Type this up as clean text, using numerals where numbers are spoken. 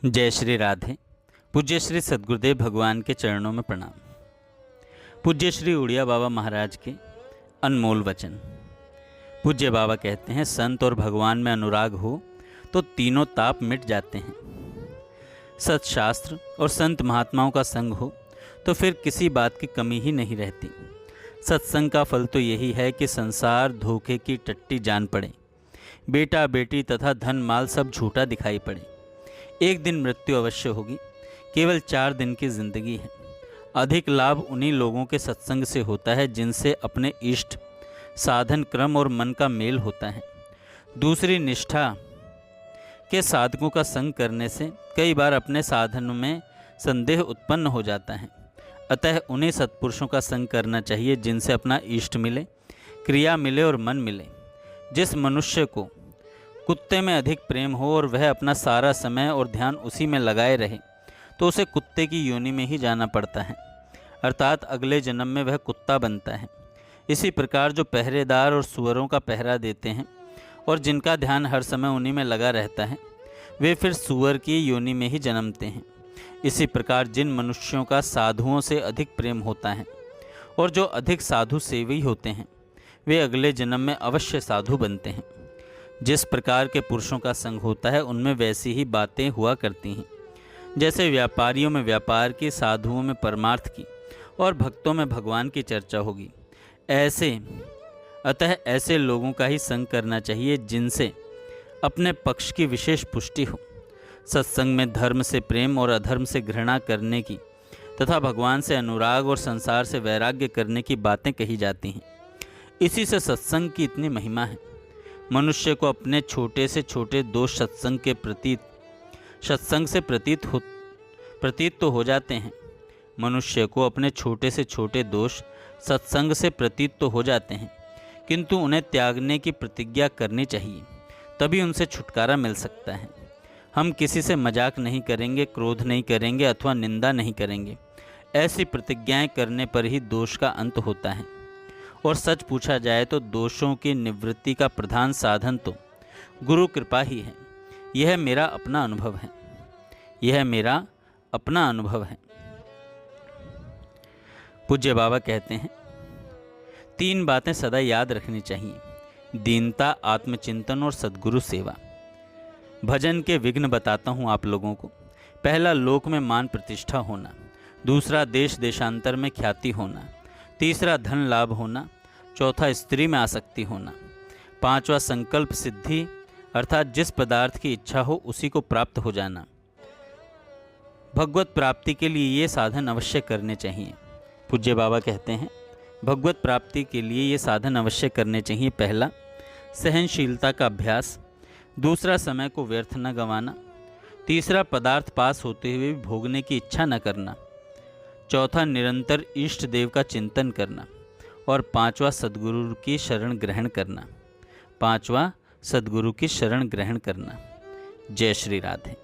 जय श्री राधे। पूज्य श्री सद्गुरुदेव भगवान के चरणों में प्रणाम। पूज्य श्री उड़िया बाबा महाराज के अनमोल वचन। पूज्य बाबा कहते हैं, संत और भगवान में अनुराग हो तो तीनों ताप मिट जाते हैं। सत्शास्त्र और संत महात्माओं का संग हो तो फिर किसी बात की कमी ही नहीं रहती। सत्संग का फल तो यही है कि संसार धोखे की टट्टी जान पड़े, बेटा बेटी तथा धन माल सब झूठा दिखाई पड़े। एक दिन मृत्यु अवश्य होगी, केवल 4 दिन की जिंदगी है। अधिक लाभ उन्हीं लोगों के सत्संग से होता है जिनसे अपने इष्ट, साधन क्रम और मन का मेल होता है। दूसरी, निष्ठा के साधकों का संग करने से कई बार अपने साधनों में संदेह उत्पन्न हो जाता है। अतः उन्हीं सत्पुरुषों का संग करना चाहिए जिनसे अपना इष्ट मिले, क्रिया मिले और मन मिले। जिस मनुष्य को कुत्ते में अधिक प्रेम हो और वह अपना सारा समय और ध्यान उसी में लगाए रहे तो उसे कुत्ते की योनि में ही जाना पड़ता है, अर्थात अगले जन्म में वह कुत्ता बनता है। इसी प्रकार जो पहरेदार और सुअरों का पहरा देते हैं और जिनका ध्यान हर समय उन्हीं में लगा रहता है, वे फिर सुअर की योनि में ही जन्मते हैं। इसी प्रकार जिन मनुष्यों का साधुओं से अधिक प्रेम होता है और जो अधिक साधु सेवी होते हैं, वे अगले जन्म में अवश्य साधु बनते हैं। जिस प्रकार के पुरुषों का संग होता है उनमें वैसी ही बातें हुआ करती हैं। जैसे व्यापारियों में व्यापार की, साधुओं में परमार्थ की और भक्तों में भगवान की चर्चा होगी, अतः ऐसे लोगों का ही संग करना चाहिए जिनसे अपने पक्ष की विशेष पुष्टि हो। सत्संग में धर्म से प्रेम और अधर्म से घृणा करने की तथा भगवान से अनुराग और संसार से वैराग्य करने की बातें कही जाती हैं। इसी से सत्संग की इतनी महिमा है। मनुष्य को अपने छोटे से छोटे दोष सत्संग से प्रतीत तो हो जाते हैं। मनुष्य को अपने छोटे से छोटे दोष सत्संग से प्रतीत तो हो जाते हैं, किंतु उन्हें त्यागने की प्रतिज्ञा करनी चाहिए, तभी उनसे छुटकारा मिल सकता है। हम किसी से मजाक नहीं करेंगे, क्रोध नहीं करेंगे अथवा निंदा नहीं करेंगे। ऐसी प्रतिज्ञाएं करने पर ही दोष का अंत होता है। और सच पूछा जाए तो दोषों की निवृत्ति का प्रधान साधन तो गुरु कृपा ही है। यह मेरा अपना अनुभव है। पूज्य बाबा कहते हैं, 3 बातें सदा याद रखनी चाहिए: दीनता, आत्मचिंतन और सद्गुरु सेवा। भजन के विघ्न बताता हूँ आप लोगों को। पहला, लोक में मान प्रतिष्ठा होना। दूसरा, देश देशांतर में ख्याति होना। तीसरा, धन लाभ होना। चौथा, स्त्री में आसक्ति होना। 5वां, संकल्प सिद्धि, अर्थात जिस पदार्थ की इच्छा हो उसी को प्राप्त हो जाना। भगवत प्राप्ति के लिए ये साधन अवश्य करने चाहिए। पूज्य बाबा कहते हैं, भगवत प्राप्ति के लिए ये साधन अवश्य करने चाहिए। पहला, सहनशीलता का अभ्यास। दूसरा, समय को व्यर्थ न गंवाना। तीसरा, पदार्थ पास होते हुए भी भोगने की इच्छा न करना। चौथा, निरंतर इष्ट देव का चिंतन करना। और 5वां, सद्गुरु की शरण ग्रहण करना। जय श्री राधे।